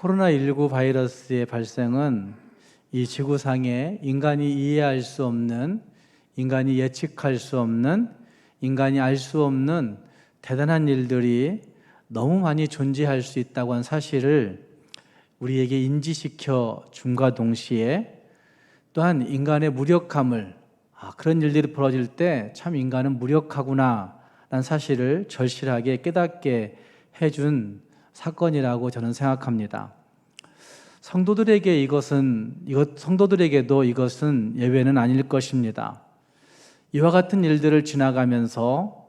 코로나19 바이러스의 발생은 이 지구상에 인간이 이해할 수 없는, 인간이 예측할 수 없는, 인간이 알 수 없는 대단한 일들이 너무 많이 존재할 수 있다고 하는 사실을 우리에게 인지시켜 줌과 동시에 또한 인간의 무력함을, 그런 일들이 벌어질 때 참 인간은 무력하구나 라는 사실을 절실하게 깨닫게 해준 사건이라고 저는 생각합니다. 성도들에게도 이것은 예외는 아닐 것입니다. 이와 같은 일들을 지나가면서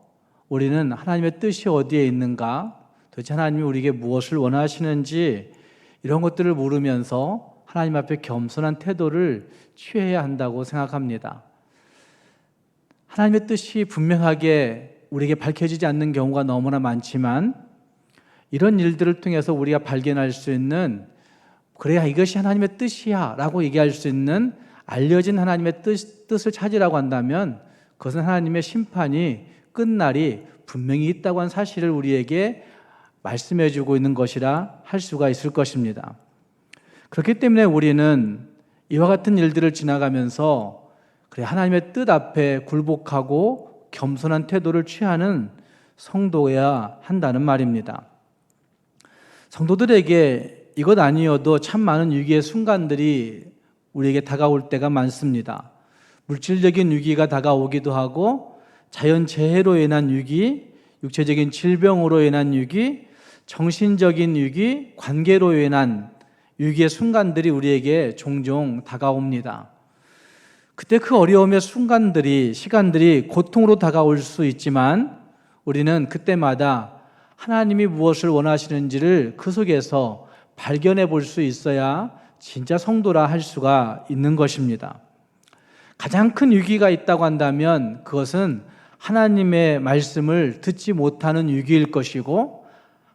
우리는 하나님의 뜻이 어디에 있는가, 도대체 하나님이 우리에게 무엇을 원하시는지 이런 것들을 물으면서 하나님 앞에 겸손한 태도를 취해야 한다고 생각합니다. 하나님의 뜻이 분명하게 우리에게 밝혀지지 않는 경우가 너무나 많지만 이런 일들을 통해서 우리가 발견할 수 있는, 그래야 이것이 하나님의 뜻이야 라고 얘기할 수 있는 알려진 하나님의 뜻을 찾으라고 한다면 그것은 하나님의 심판이 끝날이 분명히 있다고 하는 사실을 우리에게 말씀해 주고 있는 것이라 할 수가 있을 것입니다. 그렇기 때문에 우리는 이와 같은 일들을 지나가면서 하나님의 뜻 앞에 굴복하고 겸손한 태도를 취하는 성도여야 한다는 말입니다. 성도들에게 이것 아니어도 참 많은 위기의 순간들이 우리에게 다가올 때가 많습니다. 물질적인 위기가 다가오기도 하고 자연재해로 인한 위기, 육체적인 질병으로 인한 위기, 정신적인 위기, 관계로 인한 위기의 순간들이 우리에게 종종 다가옵니다. 그때 그 어려움의 시간들이 고통으로 다가올 수 있지만 우리는 그때마다 하나님이 무엇을 원하시는지를 그 속에서 발견해 볼 수 있어야 진짜 성도라 할 수가 있는 것입니다. 가장 큰 위기가 있다고 한다면 그것은 하나님의 말씀을 듣지 못하는 위기일 것이고,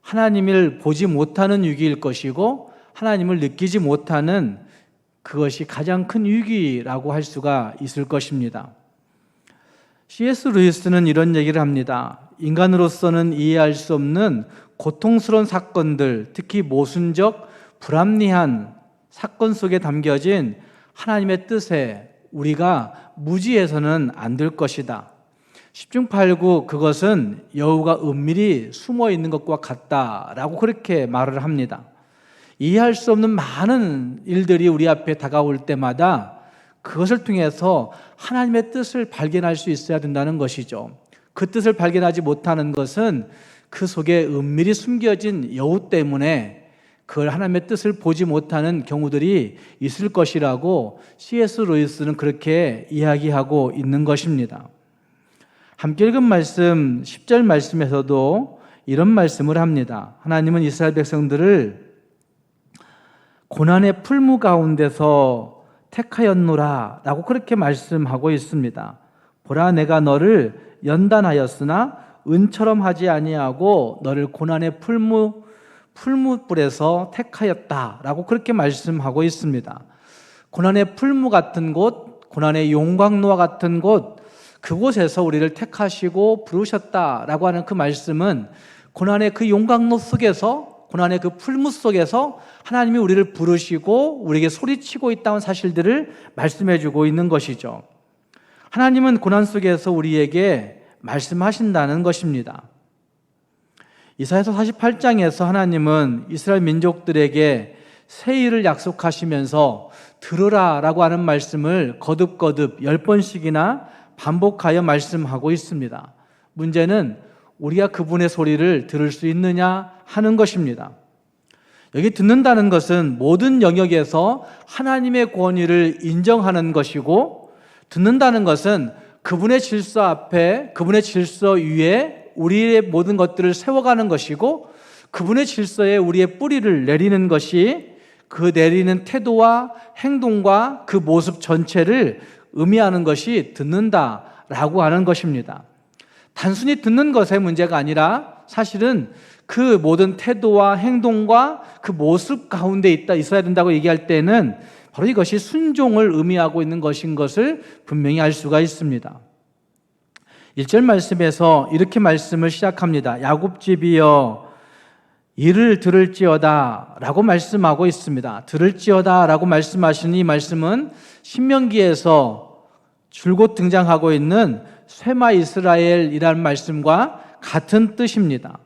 하나님을 보지 못하는 위기일 것이고, 하나님을 느끼지 못하는 그것이 가장 큰 위기라고 할 수가 있을 것입니다. C.S. 루이스는 이런 얘기를 합니다. 인간으로서는 이해할 수 없는 고통스러운 사건들, 특히 모순적, 불합리한 사건 속에 담겨진 하나님의 뜻에 우리가 무지해서는 안 될 것이다. 10중 8구 그것은 여우가 은밀히 숨어 있는 것과 같다라고 그렇게 말을 합니다. 이해할 수 없는 많은 일들이 우리 앞에 다가올 때마다 그것을 통해서 하나님의 뜻을 발견할 수 있어야 된다는 것이죠. 그 뜻을 발견하지 못하는 것은 그 속에 은밀히 숨겨진 여우 때문에 그걸 하나님의 뜻을 보지 못하는 경우들이 있을 것이라고 C.S. 루이스는 그렇게 이야기하고 있는 것입니다. 함께 읽은 말씀 10절 말씀에서도 이런 말씀을 합니다. 하나님은 이스라엘 백성들을 고난의 풀무 가운데서 택하였노라 라고 그렇게 말씀하고 있습니다. 보라, 내가 너를 연단하였으나 은처럼 하지 아니하고 너를 고난의 풀무불에서 택하였다 라고 그렇게 말씀하고 있습니다. 고난의 풀무 같은 곳, 고난의 용광로와 같은 곳, 그곳에서 우리를 택하시고 부르셨다라고 하는 그 말씀은 고난의 그 용광로 속에서, 고난의 그 풀무 속에서 하나님이 우리를 부르시고 우리에게 소리치고 있다는 사실들을 말씀해 주고 있는 것이죠. 하나님은 고난 속에서 우리에게 말씀하신다는 것입니다. 이사야서 48장에서 하나님은 이스라엘 민족들에게 새 일을 약속하시면서 들으라 라고 하는 말씀을 거듭거듭 10번씩이나 반복하여 말씀하고 있습니다. 문제는 우리가 그분의 소리를 들을 수 있느냐 하는 것입니다. 여기 듣는다는 것은 모든 영역에서 하나님의 권위를 인정하는 것이고, 듣는다는 것은 그분의 질서 앞에, 그분의 질서 위에 우리의 모든 것들을 세워가는 것이고, 그분의 질서에 우리의 뿌리를 내리는 것이 그 내리는 태도와 행동과 그 모습 전체를 의미하는 것이 듣는다라고 하는 것입니다. 단순히 듣는 것의 문제가 아니라 사실은 그 모든 태도와 행동과 그 모습 가운데 있어야 된다고 얘기할 때는 바로 이것이 순종을 의미하고 있는 것인 것을 분명히 알 수가 있습니다. 1절 말씀에서 이렇게 말씀을 시작합니다. 야곱집이여 이를 들을지어다 라고 말씀하고 있습니다. 들을지어다 라고 말씀하시는 이 말씀은 신명기에서 줄곧 등장하고 있는 쇠마 이스라엘이라는 말씀과 같은 뜻입니다.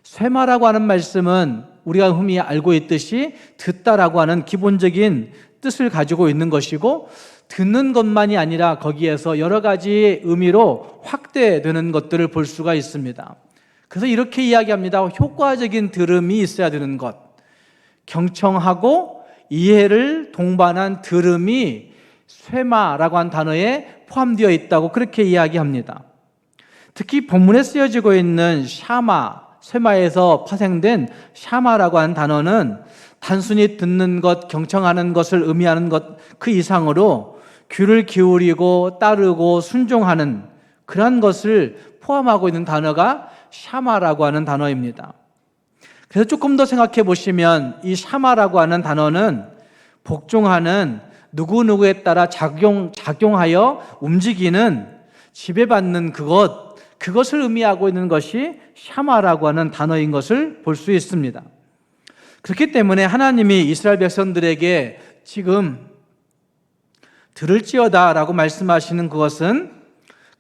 쇠마라고 하는 말씀은 우리가 흔히 알고 있듯이 듣다라고 하는 기본적인 뜻을 가지고 있는 것이고, 듣는 것만이 아니라 거기에서 여러 가지 의미로 확대되는 것들을 볼 수가 있습니다. 그래서 이렇게 이야기합니다. 효과적인 들음이 있어야 되는 것, 경청하고 이해를 동반한 들음이 쇠마라고 한 단어에 포함되어 있다고 그렇게 이야기합니다. 특히 본문에 쓰여지고 있는 샤마, 쇠마에서 파생된 샤마라고 하는 단어는 단순히 듣는 것, 경청하는 것을 의미하는 것 그 이상으로 귀를 기울이고 따르고 순종하는 그러한 것을 포함하고 있는 단어가 샤마라고 하는 단어입니다. 그래서 조금 더 생각해 보시면 이 샤마라고 하는 단어는 복종하는, 누구누구에 따라 작용하여 움직이는, 지배받는 그것을 의미하고 있는 것이 샤마라고 하는 단어인 것을 볼 수 있습니다. 그렇기 때문에 하나님이 이스라엘 백성들에게 지금 들을지어다 라고 말씀하시는 그것은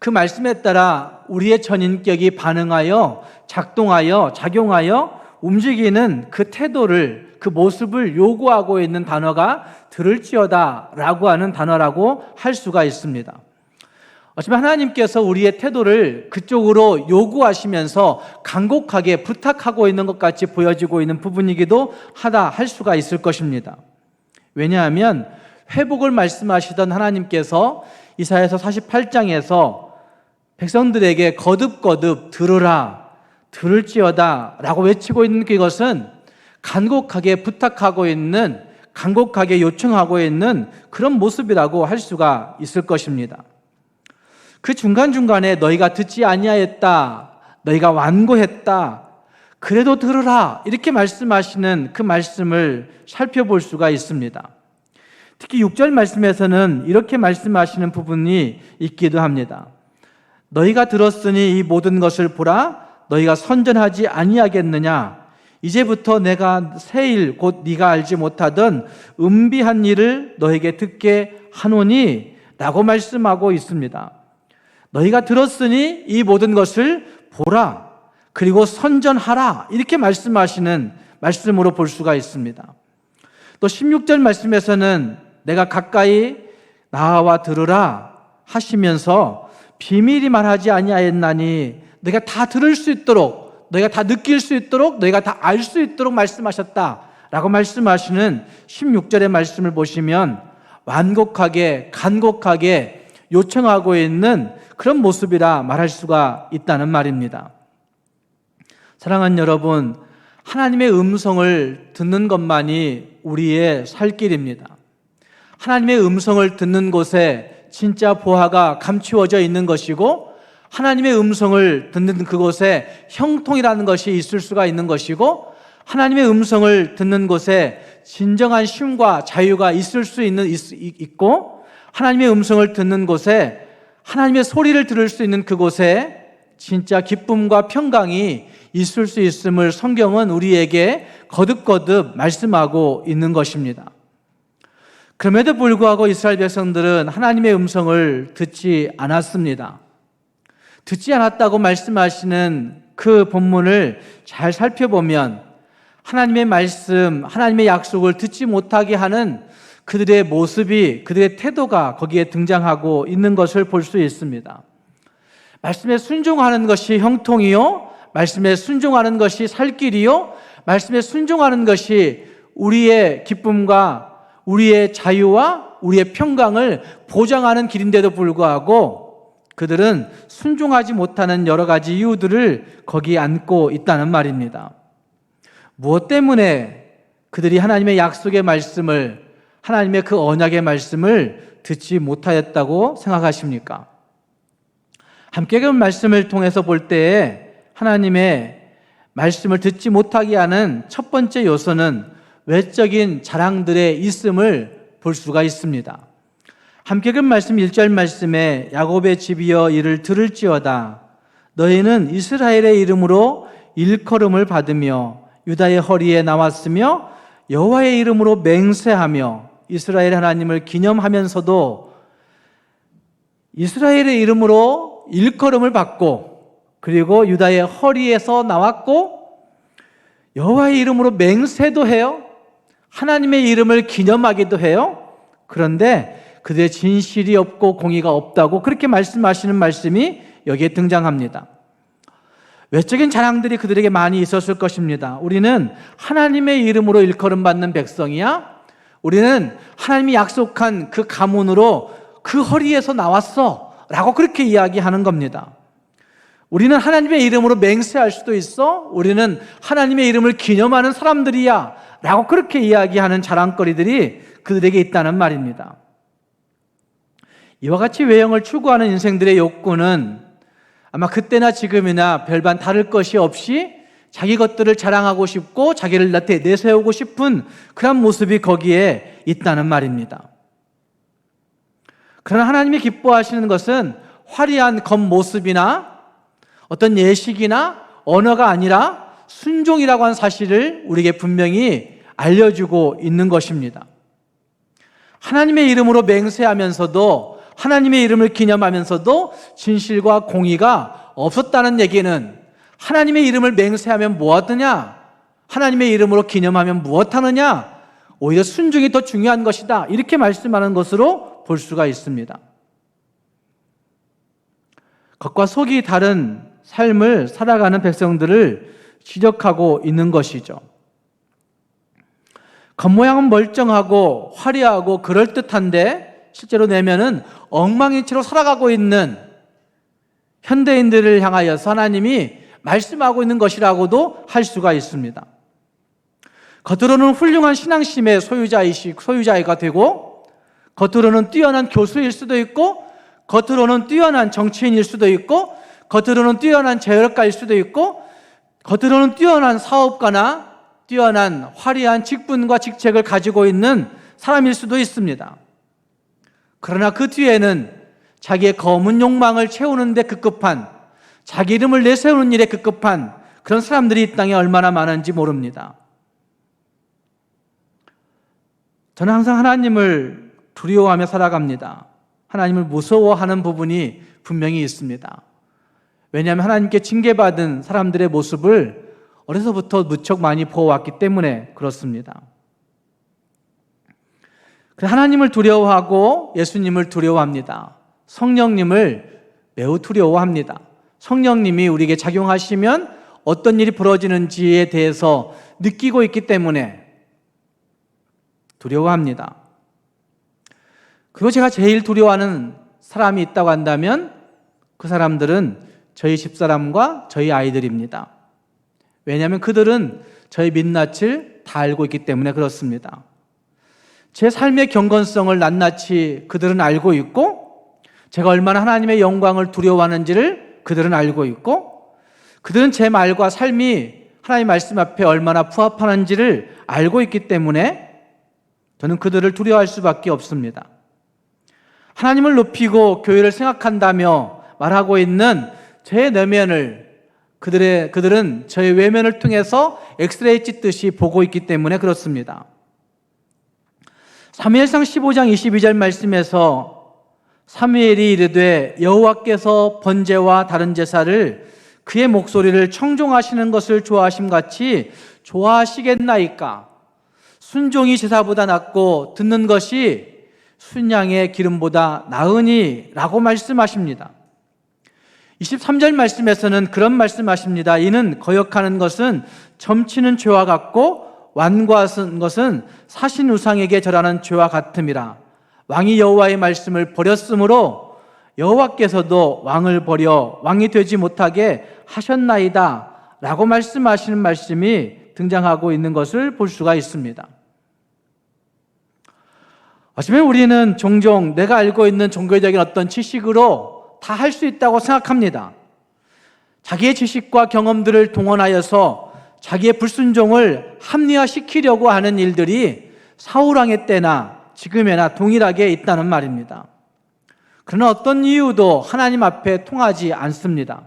그 말씀에 따라 우리의 전인격이 반응하여 작동하여 작용하여 움직이는 그 태도를, 그 모습을 요구하고 있는 단어가 들을지어다 라고 하는 단어라고 할 수가 있습니다. 어쩌면 하나님께서 우리의 태도를 그쪽으로 요구하시면서 간곡하게 부탁하고 있는 것 같이 보여지고 있는 부분이기도 하다 할 수가 있을 것입니다. 왜냐하면 회복을 말씀하시던 하나님께서 이사야서 48장에서 백성들에게 거듭거듭 들으라, 들을지어다 라고 외치고 있는 그것은 간곡하게 부탁하고 있는, 간곡하게 요청하고 있는 그런 모습이라고 할 수가 있을 것입니다. 그 중간중간에 너희가 듣지 아니하였다, 너희가 완고했다, 그래도 들으라 이렇게 말씀하시는 그 말씀을 살펴볼 수가 있습니다. 특히 6절 말씀에서는 이렇게 말씀하시는 부분이 있기도 합니다. 너희가 들었으니 이 모든 것을 보라, 너희가 선전하지 아니하겠느냐. 이제부터 내가 새 일 곧 네가 알지 못하던 은비한 일을 너에게 듣게 하노니 라고 말씀하고 있습니다. 너희가 들었으니 이 모든 것을 보라, 그리고 선전하라 이렇게 말씀하시는 말씀으로 볼 수가 있습니다. 또 16절 말씀에서는 내가 가까이 나와 들으라 하시면서 비밀이 말하지 아니하였나니 너희가 다 들을 수 있도록, 너희가 다 느낄 수 있도록, 너희가 다 알 수 있도록 말씀하셨다 라고 말씀하시는 16절의 말씀을 보시면 완곡하게 간곡하게 요청하고 있는 그런 모습이라 말할 수가 있다는 말입니다. 사랑하는 여러분, 하나님의 음성을 듣는 것만이 우리의 살 길입니다. 하나님의 음성을 듣는 곳에 진짜 보화가 감추어져 있는 것이고, 하나님의 음성을 듣는 그곳에 형통이라는 것이 있을 수가 있는 것이고, 하나님의 음성을 듣는 곳에 진정한 쉼과 자유가 있을 수 있고, 하나님의 음성을 듣는 곳에 하나님의 소리를 들을 수 있는 그곳에 진짜 기쁨과 평강이 있을 수 있음을 성경은 우리에게 거듭거듭 말씀하고 있는 것입니다. 그럼에도 불구하고 이스라엘 백성들은 하나님의 음성을 듣지 않았습니다. 듣지 않았다고 말씀하시는 그 본문을 잘 살펴보면 하나님의 말씀, 하나님의 약속을 듣지 못하게 하는 그들의 모습이, 그들의 태도가 거기에 등장하고 있는 것을 볼 수 있습니다. 말씀에 순종하는 것이 형통이요, 말씀에 순종하는 것이 살 길이요, 말씀에 순종하는 것이 우리의 기쁨과 우리의 자유와 우리의 평강을 보장하는 길인데도 불구하고 그들은 순종하지 못하는 여러 가지 이유들을 거기에 안고 있다는 말입니다. 무엇 때문에 그들이 하나님의 약속의 말씀을, 하나님의 그 언약의 말씀을 듣지 못하였다고 생각하십니까? 함께 그 말씀을 통해서 볼 때에 하나님의 말씀을 듣지 못하게 하는 첫 번째 요소는 외적인 자랑들의 있음을 볼 수가 있습니다. 함께 그 말씀 1절 말씀에 야곱의 집이여 이를 들을지어다, 너희는 이스라엘의 이름으로 일컬음을 받으며 유다의 허리에 나왔으며 여호와의 이름으로 맹세하며 이스라엘 하나님을 기념하면서도 이스라엘의 이름으로 일컬음을 받고 그리고 유다의 허리에서 나왔고 여호와의 이름으로 맹세도 해요. 하나님의 이름을 기념하기도 해요. 그런데 그들의 진실이 없고 공의가 없다고 그렇게 말씀하시는 말씀이 여기에 등장합니다. 외적인 자랑들이 그들에게 많이 있었을 것입니다. 우리는 하나님의 이름으로 일컬음 받는 백성이야. 우리는 하나님이 약속한 그 가문으로 그 허리에서 나왔어 라고 그렇게 이야기하는 겁니다. 우리는 하나님의 이름으로 맹세할 수도 있어. 우리는 하나님의 이름을 기념하는 사람들이야 라고 그렇게 이야기하는 자랑거리들이 그들에게 있다는 말입니다. 이와 같이 외형을 추구하는 인생들의 욕구는 아마 그때나 지금이나 별반 다를 것이 없이 자기 것들을 자랑하고 싶고 자기를 내세우고 싶은 그런 모습이 거기에 있다는 말입니다. 그러나 하나님이 기뻐하시는 것은 화려한 겉모습이나 어떤 예식이나 언어가 아니라 순종이라고 하는 사실을 우리에게 분명히 알려주고 있는 것입니다. 하나님의 이름으로 맹세하면서도 하나님의 이름을 기념하면서도 진실과 공의가 없었다는 얘기는 하나님의 이름을 맹세하면 무엇하느냐? 하나님의 이름으로 기념하면 무엇하느냐? 오히려 순종이 더 중요한 것이다. 이렇게 말씀하는 것으로 볼 수가 있습니다. 겉과 속이 다른 삶을 살아가는 백성들을 지적하고 있는 것이죠. 겉모양은 멀쩡하고 화려하고 그럴듯한데 실제로 내면은 엉망인치로 살아가고 있는 현대인들을 향하여서 하나님이 말씀하고 있는 것이라고도 할 수가 있습니다. 겉으로는 훌륭한 신앙심의 소유자가 되고 겉으로는 뛰어난 교수일 수도 있고 겉으로는 뛰어난 정치인일 수도 있고 겉으로는 뛰어난 제어가일 수도 있고 겉으로는 뛰어난 사업가나 뛰어난 화려한 직분과 직책을 가지고 있는 사람일 수도 있습니다. 그러나 그 뒤에는 자기의 검은 욕망을 채우는 데 급급한 자기 이름을 내세우는 일에 급급한 그런 사람들이 이 땅에 얼마나 많은지 모릅니다. 저는 항상 하나님을 두려워하며 살아갑니다. 하나님을 무서워하는 부분이 분명히 있습니다. 왜냐하면 하나님께 징계받은 사람들의 모습을 어려서부터 무척 많이 보아왔기 때문에 그렇습니다. 하나님을 두려워하고 예수님을 두려워합니다. 성령님을 매우 두려워합니다. 성령님이 우리에게 작용하시면 어떤 일이 벌어지는지에 대해서 느끼고 있기 때문에 두려워합니다. 그리고 제가 제일 두려워하는 사람이 있다고 한다면 그 사람들은 저희 집사람과 저희 아이들입니다. 왜냐하면 그들은 저희 민낯을 다 알고 있기 때문에 그렇습니다. 제 삶의 경건성을 낱낱이 그들은 알고 있고 제가 얼마나 하나님의 영광을 두려워하는지를 그들은 알고 있고 그들은 제 말과 삶이 하나님의 말씀 앞에 얼마나 부합하는지를 알고 있기 때문에 저는 그들을 두려워할 수밖에 없습니다. 하나님을 높이고 교회를 생각한다며 말하고 있는 제 내면을 그들은 저의 외면을 통해서 엑스레이 찍듯이 보고 있기 때문에 그렇습니다. 사무엘상 15장 22절 말씀에서 사무엘이 이르되 여호와께서 번제와 다른 제사를 그의 목소리를 청종하시는 것을 좋아하심같이 좋아하시겠나이까? 순종이 제사보다 낫고 듣는 것이 순양의 기름보다 나으니 라고 말씀하십니다. 23절 말씀에서는 그런 말씀하십니다. 이는 거역하는 것은 점치는 죄와 같고 완고하는 것은 사신 우상에게 절하는 죄와 같음이라. 왕이 여호와의 말씀을 버렸으므로 여호와께서도 왕을 버려 왕이 되지 못하게 하셨나이다 라고 말씀하시는 말씀이 등장하고 있는 것을 볼 수가 있습니다. 어쩌면 우리는 종종 내가 알고 있는 종교적인 어떤 지식으로 다 할 수 있다고 생각합니다. 자기의 지식과 경험들을 동원하여서 자기의 불순종을 합리화시키려고 하는 일들이 사울왕의 때나 지금에나 동일하게 있다는 말입니다. 그러나 어떤 이유도 하나님 앞에 통하지 않습니다.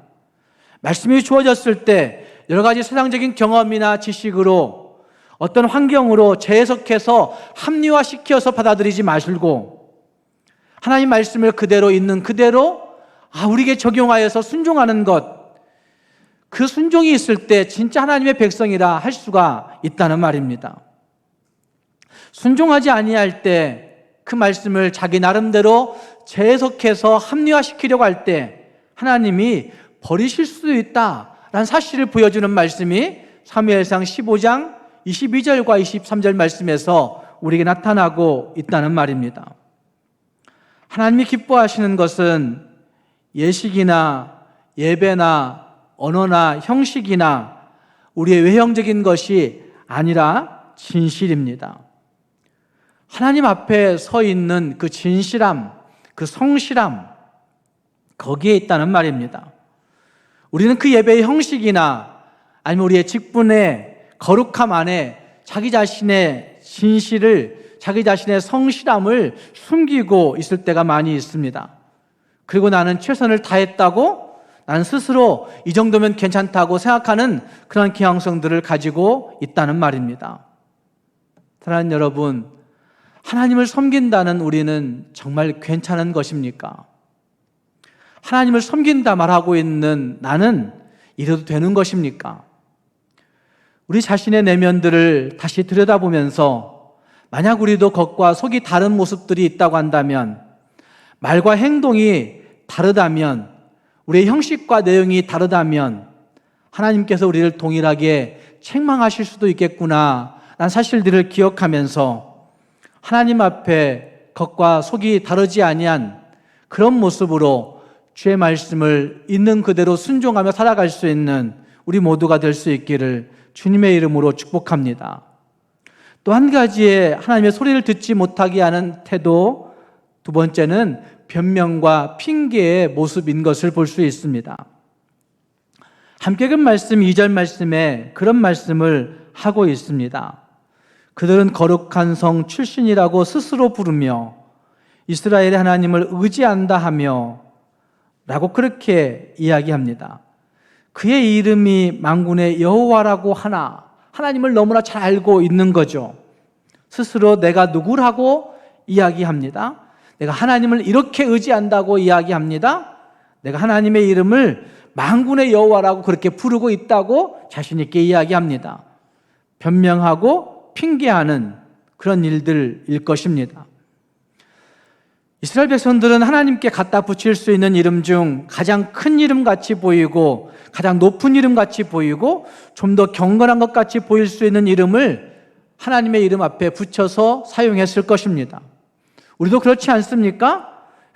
말씀이 주어졌을 때 여러 가지 세상적인 경험이나 지식으로 어떤 환경으로 재해석해서 합리화시켜서 받아들이지 마시고 하나님 말씀을 그대로 있는 그대로 우리에게 적용하여서 순종하는 것, 그 순종이 있을 때 진짜 하나님의 백성이라 할 수가 있다는 말입니다. 순종하지 아니할 때 그 말씀을 자기 나름대로 재해석해서 합리화시키려고 할 때 하나님이 버리실 수도 있다라는 사실을 보여주는 말씀이 사무엘상 15장 22절과 23절 말씀에서 우리에게 나타나고 있다는 말입니다. 하나님이 기뻐하시는 것은 예식이나 예배나 언어나 형식이나 우리의 외형적인 것이 아니라 진실입니다. 하나님 앞에 서 있는 그 진실함, 그 성실함, 거기에 있다는 말입니다. 우리는 그 예배의 형식이나 아니면 우리의 직분의 거룩함 안에 자기 자신의 진실을, 자기 자신의 성실함을 숨기고 있을 때가 많이 있습니다. 그리고 나는 최선을 다했다고 나는 스스로 이 정도면 괜찮다고 생각하는 그런 경향성들을 가지고 있다는 말입니다. 사랑하는 여러분, 하나님을 섬긴다는 우리는 정말 괜찮은 것입니까? 하나님을 섬긴다 말하고 있는 나는 이래도 되는 것입니까? 우리 자신의 내면들을 다시 들여다보면서 만약 우리도 겉과 속이 다른 모습들이 있다고 한다면, 말과 행동이 다르다면, 우리의 형식과 내용이 다르다면 하나님께서 우리를 동일하게 책망하실 수도 있겠구나 라는 사실들을 기억하면서 하나님 앞에 겉과 속이 다르지 아니한 그런 모습으로 주의 말씀을 있는 그대로 순종하며 살아갈 수 있는 우리 모두가 될 수 있기를 주님의 이름으로 축복합니다. 또 한 가지의 하나님의 소리를 듣지 못하게 하는 태도, 두 번째는 변명과 핑계의 모습인 것을 볼 수 있습니다. 함께 그 말씀 2절 말씀에 그런 말씀을 하고 있습니다. 그들은 거룩한 성 출신이라고 스스로 부르며 이스라엘의 하나님을 의지한다 하며 라고 그렇게 이야기합니다. 그의 이름이 만군의 여호와라고 하나, 하나님을 너무나 잘 알고 있는 거죠. 스스로 내가 누구라고 이야기합니다. 내가 하나님을 이렇게 의지한다고 이야기합니다. 내가 하나님의 이름을 만군의 여호와라고 그렇게 부르고 있다고 자신 있게 이야기합니다. 변명하고 핑계하는 그런 일들일 것입니다. 이스라엘 백성들은 하나님께 갖다 붙일 수 있는 이름 중 가장 큰 이름 같이 보이고 가장 높은 이름 같이 보이고 좀 더 경건한 것 같이 보일 수 있는 이름을 하나님의 이름 앞에 붙여서 사용했을 것입니다. 우리도 그렇지 않습니까?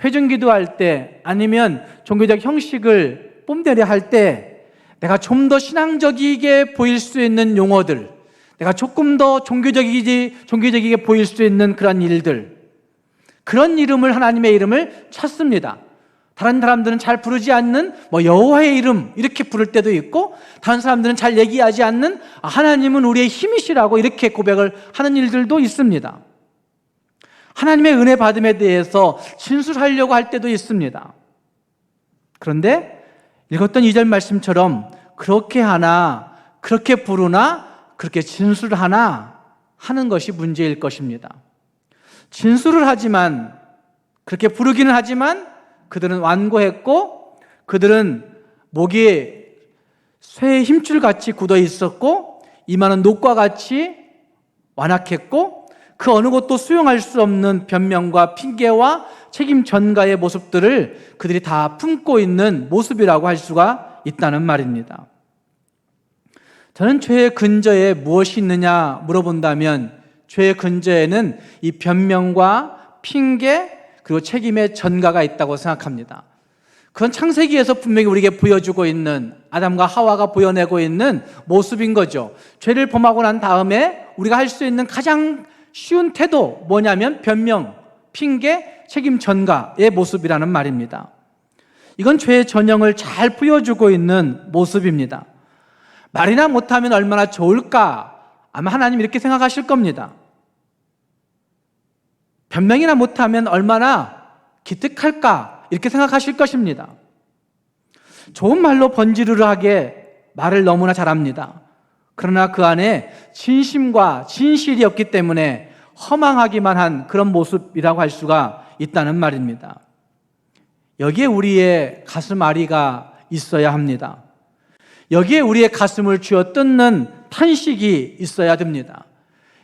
회중기도할 때 아니면 종교적 형식을 뽐내려 할 때 내가 좀 더 신앙적이게 보일 수 있는 용어들, 내가 조금 더 종교적이게 보일 수 있는 그런 일들, 그런 이름을, 하나님의 이름을 찾습니다. 다른 사람들은 잘 부르지 않는 여호와의 이름 이렇게 부를 때도 있고, 다른 사람들은 잘 얘기하지 않는 하나님은 우리의 힘이시라고 이렇게 고백을 하는 일들도 있습니다. 하나님의 은혜 받음에 대해서 진술하려고 할 때도 있습니다. 그런데 읽었던 2절 말씀처럼 그렇게 하나, 그렇게 부르나, 그렇게 진술하나 하는 것이 문제일 것입니다. 진술을 하지만, 그렇게 부르기는 하지만 그들은 완고했고, 그들은 목에 쇠의 힘줄같이 굳어 있었고, 이마는 녹과 같이 완악했고, 그 어느 것도 수용할 수 없는 변명과 핑계와 책임 전가의 모습들을 그들이 다 품고 있는 모습이라고 할 수가 있다는 말입니다. 저는 죄의 근저에 무엇이 있느냐 물어본다면 죄의 근저에는 이 변명과 핑계 그리고 책임의 전가가 있다고 생각합니다. 그건 창세기에서 분명히 우리에게 보여주고 있는, 아담과 하와가 보여내고 있는 모습인 거죠. 죄를 범하고 난 다음에 우리가 할 수 있는 가장 쉬운 태도 뭐냐면 변명, 핑계, 책임 전가의 모습이라는 말입니다. 이건 죄의 전형을 잘 보여주고 있는 모습입니다. 말이나 못하면 얼마나 좋을까? 아마 하나님 이렇게 생각하실 겁니다. 변명이나 못하면 얼마나 기특할까? 이렇게 생각하실 것입니다. 좋은 말로 번지르르하게 말을 너무나 잘합니다. 그러나 그 안에 진심과 진실이 없기 때문에 허망하기만 한 그런 모습이라고 할 수가 있다는 말입니다. 여기에 우리의 가슴 아리가 있어야 합니다. 여기에 우리의 가슴을 쥐어 뜯는 탄식이 있어야 됩니다.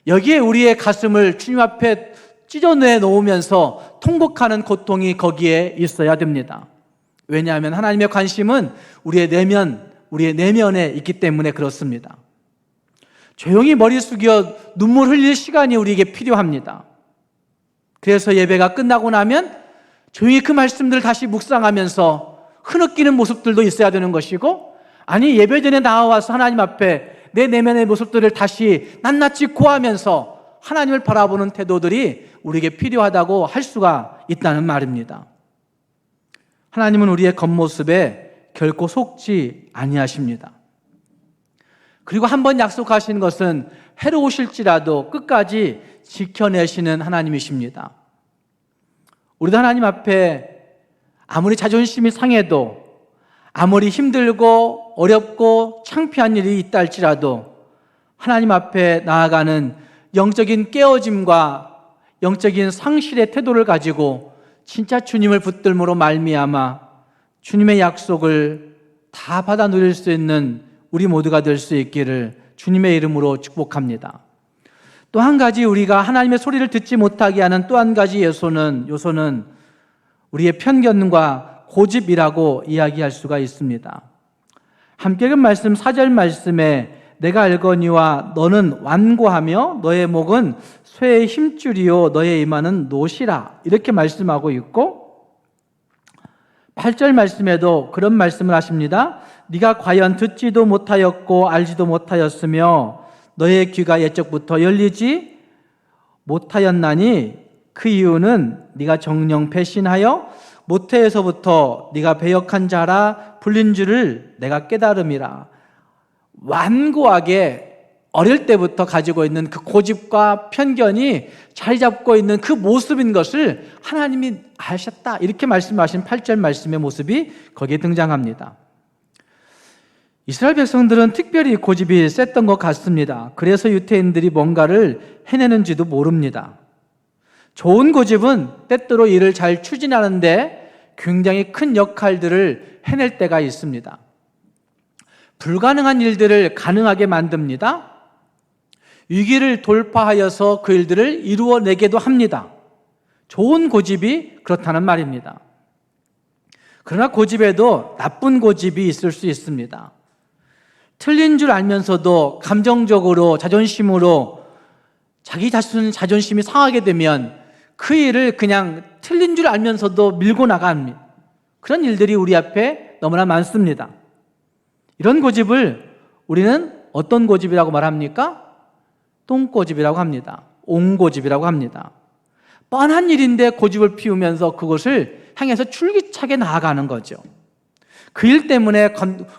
여기에 우리의 가슴을 주님 앞에 찢어내 놓으면서 통곡하는 고통이 거기에 있어야 됩니다. 왜냐하면 하나님의 관심은 우리의 내면에 있기 때문에 그렇습니다. 조용히 머리 숙여 눈물 흘릴 시간이 우리에게 필요합니다. 그래서 예배가 끝나고 나면 조용히 그 말씀들을 다시 묵상하면서 흐느끼는 모습들도 있어야 되는 것이고, 아니 예배 전에 나와서 하나님 앞에 내 내면의 모습들을 다시 낱낱이 고하면서 하나님을 바라보는 태도들이 우리에게 필요하다고 할 수가 있다는 말입니다. 하나님은 우리의 겉모습에 결코 속지 아니하십니다. 그리고 한번 약속하신 것은 해로우실지라도 끝까지 지켜내시는 하나님이십니다. 우리도 하나님 앞에 아무리 자존심이 상해도, 아무리 힘들고 어렵고 창피한 일이 있다 할지라도 하나님 앞에 나아가는 영적인 깨어짐과 영적인 상실의 태도를 가지고 진짜 주님을 붙들므로 말미암아 주님의 약속을 다 받아 누릴 수 있는 우리 모두가 될 수 있기를 주님의 이름으로 축복합니다. 또 한 가지 우리가 하나님의 소리를 듣지 못하게 하는 또 한 가지 요소는 우리의 편견과 고집이라고 이야기할 수가 있습니다. 함께 읽은 말씀 4절 말씀에 내가 알거니와 너는 완고하며 너의 목은 쇠의 힘줄이요 너의 이마는 노시라, 이렇게 말씀하고 있고, 8절 말씀에도 그런 말씀을 하십니다. 네가 과연 듣지도 못하였고 알지도 못하였으며 너의 귀가 옛적부터 열리지 못하였나니 그 이유는 네가 정녕 배신하여 모태에서부터 네가 배역한 자라 불린 줄을 내가 깨달음이라. 완고하게 어릴 때부터 가지고 있는 그 고집과 편견이 자리 잡고 있는 그 모습인 것을 하나님이 아셨다, 이렇게 말씀하신 8절 말씀의 모습이 거기에 등장합니다. 이스라엘 백성들은 특별히 고집이 셌던 것 같습니다. 그래서 유대인들이 뭔가를 해내는지도 모릅니다. 좋은 고집은 때때로 일을 잘 추진하는데 굉장히 큰 역할들을 해낼 때가 있습니다. 불가능한 일들을 가능하게 만듭니다. 위기를 돌파하여서 그 일들을 이루어내게도 합니다. 좋은 고집이 그렇다는 말입니다. 그러나 고집에도 나쁜 고집이 있을 수 있습니다. 틀린 줄 알면서도 감정적으로 자존심으로 자기 자존심이 상하게 되면 그 일을 그냥 틀린 줄 알면서도 밀고 나갑니다. 그런 일들이 우리 앞에 너무나 많습니다. 이런 고집을 우리는 어떤 고집이라고 말합니까? 똥고집이라고 합니다. 옹고집이라고 합니다. 뻔한 일인데 고집을 피우면서 그것을 향해서 줄기차게 나아가는 거죠. 그 일 때문에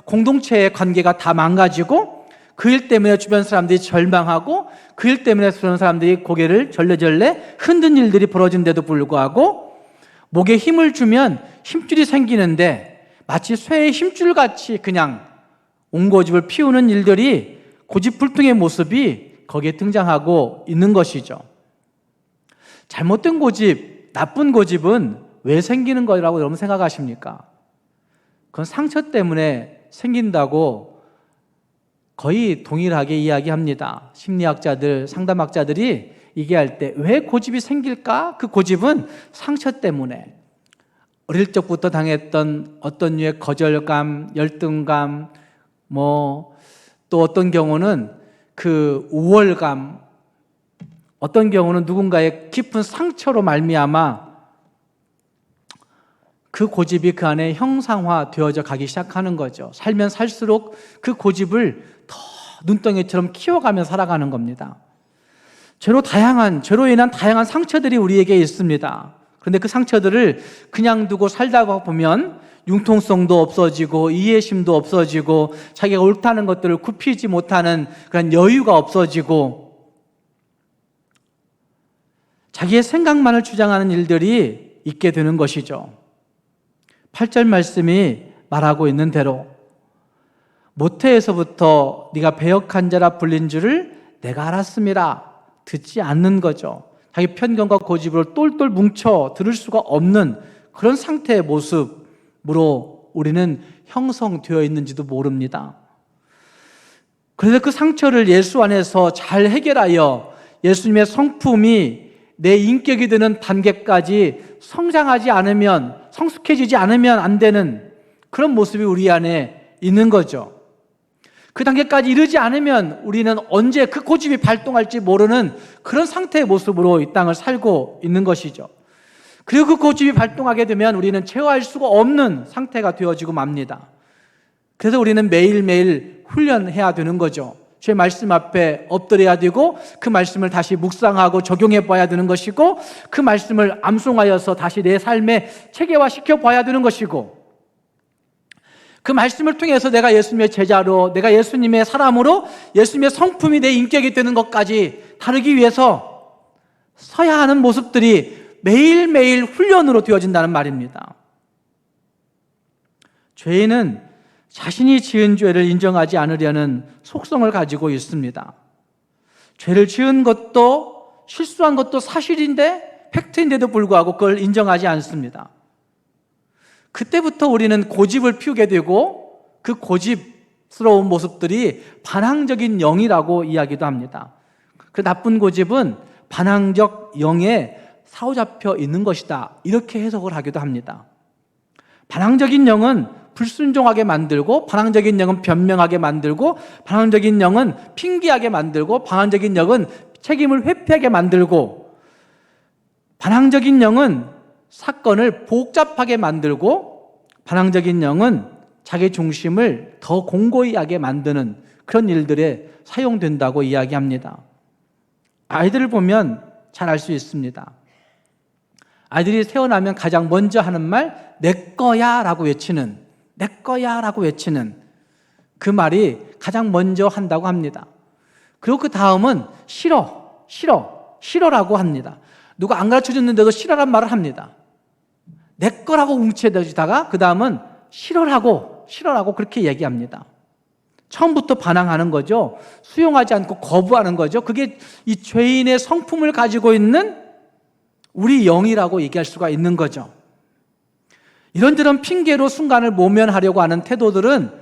공동체의 관계가 다 망가지고, 그 일 때문에 주변 사람들이 절망하고, 그 일 때문에 주변 사람들이 고개를 절레절레 흔든 일들이 벌어진데도 불구하고 목에 힘을 주면 힘줄이 생기는데 마치 쇠의 힘줄같이 그냥 옹고집을 피우는 일들이, 고집불통의 모습이 거기에 등장하고 있는 것이죠. 잘못된 고집, 나쁜 고집은 왜 생기는 거라고 여러분 생각하십니까? 그건 상처 때문에 생긴다고 거의 동일하게 이야기합니다. 심리학자들, 상담학자들이 얘기할 때 왜 고집이 생길까? 그 고집은 상처 때문에 어릴 적부터 당했던 어떤 류의 거절감, 열등감, 또 어떤 경우는 그 우월감, 어떤 경우는 누군가의 깊은 상처로 말미암아 그 고집이 그 안에 형상화 되어져 가기 시작하는 거죠. 살면 살수록 그 고집을 더 눈덩이처럼 키워가며 살아가는 겁니다. 죄로 인한 다양한 상처들이 우리에게 있습니다. 그런데 그 상처들을 그냥 두고 살다 보면 융통성도 없어지고 이해심도 없어지고 자기가 옳다는 것들을 굽히지 못하는 그런 여유가 없어지고 자기의 생각만을 주장하는 일들이 있게 되는 것이죠. 8절 말씀이 말하고 있는 대로 모태에서부터 네가 배역한 자라 불린 줄을 내가 알았음이라. 듣지 않는 거죠. 자기 편견과 고집으로 똘똘 뭉쳐 들을 수가 없는 그런 상태의 모습으로 우리는 형성되어 있는지도 모릅니다. 그래서 그 상처를 예수 안에서 잘 해결하여 예수님의 성품이 내 인격이 되는 단계까지 성장하지 않으면, 성숙해지지 않으면 안 되는 그런 모습이 우리 안에 있는 거죠. 그 단계까지 이르지 않으면 우리는 언제 그 고집이 발동할지 모르는 그런 상태의 모습으로 이 땅을 살고 있는 것이죠. 그리고 그 고집이 발동하게 되면 우리는 제어할 수가 없는 상태가 되어지고 맙니다. 그래서 우리는 매일매일 훈련해야 되는 거죠. 주의 말씀 앞에 엎드려야 되고 그 말씀을 다시 묵상하고 적용해 봐야 되는 것이고 그 말씀을 암송하여서 다시 내 삶에 체계화시켜 봐야 되는 것이고 그 말씀을 통해서 내가 예수님의 제자로, 내가 예수님의 사람으로 예수님의 성품이 내 인격이 되는 것까지 다루기 위해서 서야 하는 모습들이 매일매일 훈련으로 되어진다는 말입니다. 죄인은 자신이 지은 죄를 인정하지 않으려는 속성을 가지고 있습니다. 죄를 지은 것도 실수한 것도 사실인데 팩트인데도 불구하고 그걸 인정하지 않습니다. 그때부터 우리는 고집을 피우게 되고 그 고집스러운 모습들이 반항적인 영이라고 이야기도 합니다. 그 나쁜 고집은 반항적 영에 사로잡혀 있는 것이다, 이렇게 해석을 하기도 합니다. 반항적인 영은 불순종하게 만들고, 반항적인 영은 변명하게 만들고, 반항적인 영은 핑계하게 만들고, 반항적인 영은 책임을 회피하게 만들고, 반항적인 영은 사건을 복잡하게 만들고, 반항적인 영은 자기 중심을 더 공고히 하게 만드는 그런 일들에 사용된다고 이야기합니다. 아이들을 보면 잘 알 수 있습니다. 아이들이 태어나면 가장 먼저 하는 말, 내 거야 라고 외치는, 내 거야 라고 외치는 그 말이 가장 먼저 한다고 합니다. 그리고 그 다음은 싫어, 싫어, 싫어라고 합니다. 누가 안 가르쳐 줬는데도 싫어란 말을 합니다. 내 거라고 뭉쳐대다가 그 다음은 싫어라고 그렇게 얘기합니다. 처음부터 반항하는 거죠. 수용하지 않고 거부하는 거죠. 그게 이 죄인의 성품을 가지고 있는 우리 영이라고 얘기할 수가 있는 거죠. 이런저런 핑계로 순간을 모면하려고 하는 태도들은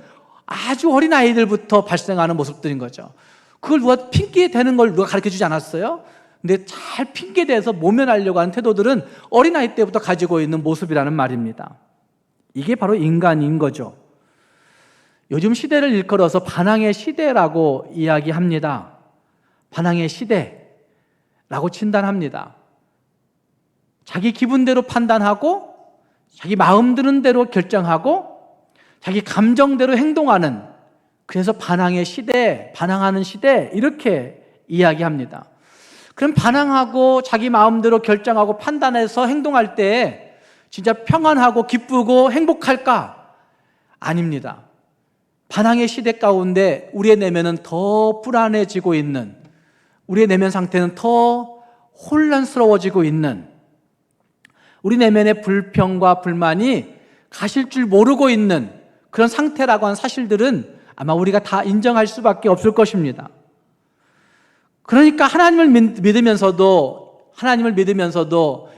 아주 어린 아이들부터 발생하는 모습들인 거죠. 그걸 누가 핑계대는 걸 누가 가르쳐주지 않았어요? 근데 잘 핑계대서 모면하려고 하는 태도들은 어린아이 때부터 가지고 있는 모습이라는 말입니다. 이게 바로 인간인 거죠. 요즘 시대를 일컬어서 반항의 시대라고 이야기합니다. 반항의 시대라고 진단합니다. 자기 기분대로 판단하고 자기 마음 드는 대로 결정하고 자기 감정대로 행동하는, 그래서 반항의 시대, 반항하는 시대 이렇게 이야기합니다. 그럼 반항하고 자기 마음대로 결정하고 판단해서 행동할 때 진짜 평안하고 기쁘고 행복할까? 아닙니다. 반항의 시대 가운데 우리의 내면은 더 불안해지고 있는, 우리의 내면 상태는 더 혼란스러워지고 있는, 우리 내면의 불평과 불만이 가실 줄 모르고 있는 그런 상태라고 하는 사실들은 아마 우리가 다 인정할 수밖에 없을 것입니다. 그러니까 하나님을 믿으면서도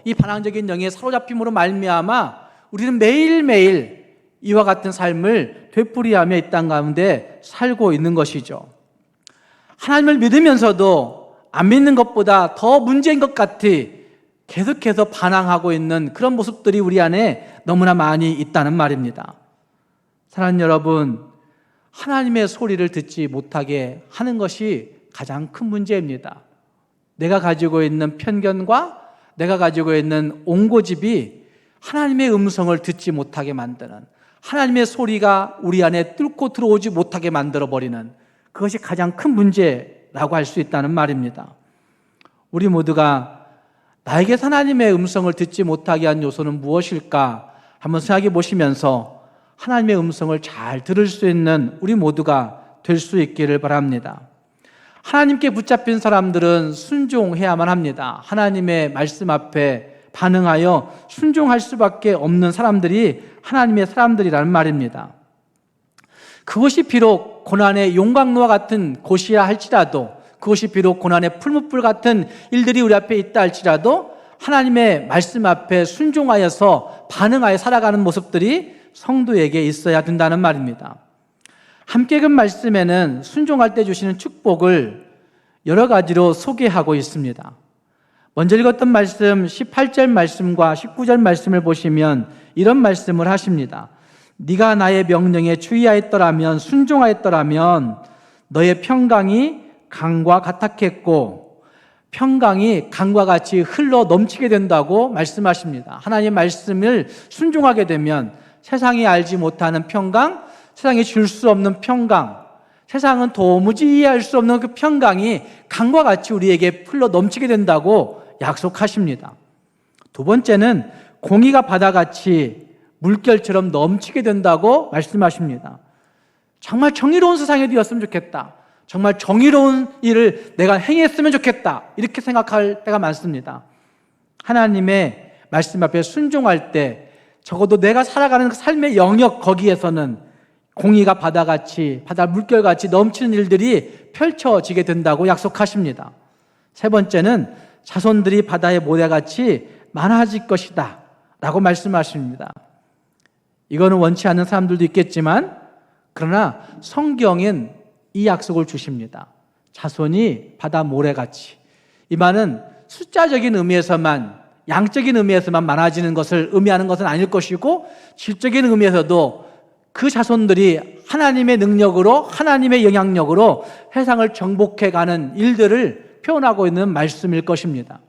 이 반항적인 영의 사로잡힘으로 말미암아 우리는 매일매일 이와 같은 삶을 되풀이하며 이 땅 가운데 살고 있는 것이죠. 하나님을 믿으면서도 안 믿는 것보다 더 문제인 것 같이 계속해서 반항하고 있는 그런 모습들이 우리 안에 너무나 많이 있다는 말입니다. 사랑하는 여러분, 하나님의 소리를 듣지 못하게 하는 것이 가장 큰 문제입니다. 내가 가지고 있는 편견과 내가 가지고 있는 옹고집이 하나님의 음성을 듣지 못하게 만드는, 하나님의 소리가 우리 안에 뚫고 들어오지 못하게 만들어버리는, 그것이 가장 큰 문제라고 할 수 있다는 말입니다. 우리 모두가 나에게 하나님의 음성을 듣지 못하게 한 요소는 무엇일까 한번 생각해 보시면서 하나님의 음성을 잘 들을 수 있는 우리 모두가 될 수 있기를 바랍니다. 하나님께 붙잡힌 사람들은 순종해야만 합니다. 하나님의 말씀 앞에 반응하여 순종할 수밖에 없는 사람들이 하나님의 사람들이라는 말입니다. 그것이 비록 고난의 용광로와 같은 곳이라 할지라도, 그것이 비록 고난의 풀무불 같은 일들이 우리 앞에 있다 할지라도 하나님의 말씀 앞에 순종하여서 반응하여 살아가는 모습들이 성도에게 있어야 된다는 말입니다. 함께 읽은 말씀에는 순종할 때 주시는 축복을 여러 가지로 소개하고 있습니다. 먼저 읽었던 말씀 18절 말씀과 19절 말씀을 보시면 이런 말씀을 하십니다. 네가 나의 명령에 주의하였더라면, 순종하였더라면 너의 평강이 강과 같았겠고 평강이 강과 같이 흘러 넘치게 된다고 말씀하십니다. 하나님의 말씀을 순종하게 되면 세상이 알지 못하는 평강, 세상이 줄 수 없는 평강, 세상은 도무지 이해할 수 없는 그 평강이 강과 같이 우리에게 흘러 넘치게 된다고 약속하십니다. 두 번째는 공의가 바다같이 물결처럼 넘치게 된다고 말씀하십니다. 정말 정의로운 세상이 되었으면 좋겠다. 정말 정의로운 일을 내가 행했으면 좋겠다. 이렇게 생각할 때가 많습니다. 하나님의 말씀 앞에 순종할 때 적어도 내가 살아가는 그 삶의 영역 거기에서는 공의가 바다같이, 바다 물결같이 넘치는 일들이 펼쳐지게 된다고 약속하십니다. 세 번째는 자손들이 바다의 모래같이 많아질 것이다 라고 말씀하십니다. 이거는 원치 않는 사람들도 있겠지만 그러나 성경은 이 약속을 주십니다. 자손이 바다 모래같이. 이 말은 숫자적인 의미에서만, 양적인 의미에서만 많아지는 것을 의미하는 것은 아닐 것이고 질적인 의미에서도 그 자손들이 하나님의 능력으로, 하나님의 영향력으로 세상을 정복해가는 일들을 표현하고 있는 말씀일 것입니다.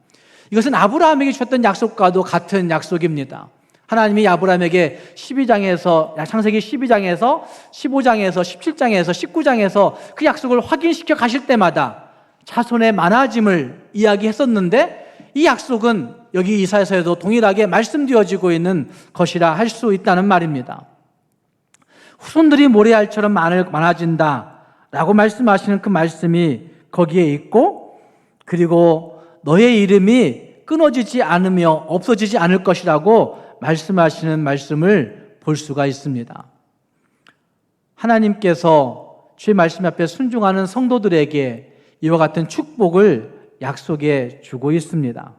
이것은 아브라함에게 주셨던 약속과도 같은 약속입니다. 하나님이 아브라함에게 12장에서, 창세기 12장에서 15장에서 17장에서 19장에서 그 약속을 확인시켜 가실 때마다 자손의 많아짐을 이야기했었는데 이 약속은 여기 이사야서에도 동일하게 말씀되어지고 있는 것이라 할 수 있다는 말입니다. 후손들이 모래알처럼 많아진다 라고 말씀하시는 그 말씀이 거기에 있고, 그리고 너의 이름이 끊어지지 않으며 없어지지 않을 것이라고 말씀하시는 말씀을 볼 수가 있습니다. 하나님께서 주의 말씀 앞에 순종하는 성도들에게 이와 같은 축복을 약속해 주고 있습니다.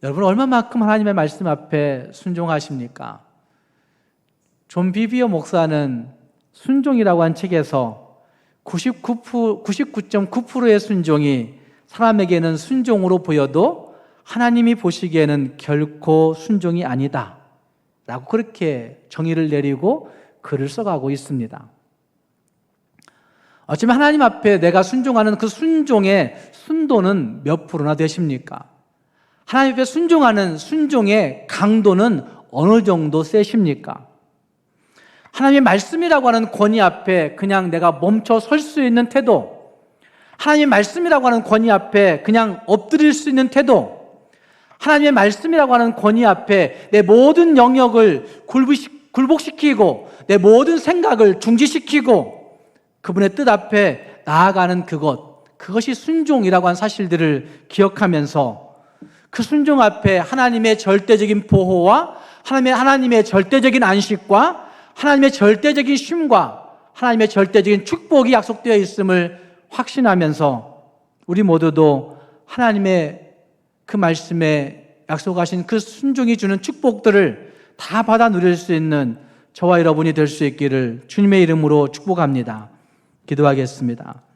여러분, 얼마만큼 하나님의 말씀 앞에 순종하십니까? 존 비비어 목사는 순종이라고 한 책에서 99.9%의 순종이 사람에게는 순종으로 보여도 하나님이 보시기에는 결코 순종이 아니다 라고 그렇게 정의를 내리고 글을 써가고 있습니다. 어쩌면 하나님 앞에 내가 순종하는 그 순종의 순도는 몇 프로나 되십니까? 하나님 앞에 순종하는 순종의 강도는 어느 정도 세십니까? 하나님의 말씀이라고 하는 권위 앞에 그냥 내가 멈춰 설 수 있는 태도, 하나님의 말씀이라고 하는 권위 앞에 그냥 엎드릴 수 있는 태도, 하나님의 말씀이라고 하는 권위 앞에 내 모든 영역을 굴복시키고 내 모든 생각을 중지시키고 그분의 뜻 앞에 나아가는 그것이 순종이라고 하는 사실들을 기억하면서 그 순종 앞에 하나님의 절대적인 보호와 하나님의 절대적인 안식과 하나님의 절대적인 쉼과 하나님의 절대적인 축복이 약속되어 있음을 확신하면서 우리 모두도 하나님의 그 말씀에 약속하신 그 순종이 주는 축복들을 다 받아 누릴 수 있는 저와 여러분이 될 수 있기를 주님의 이름으로 축복합니다. 기도하겠습니다.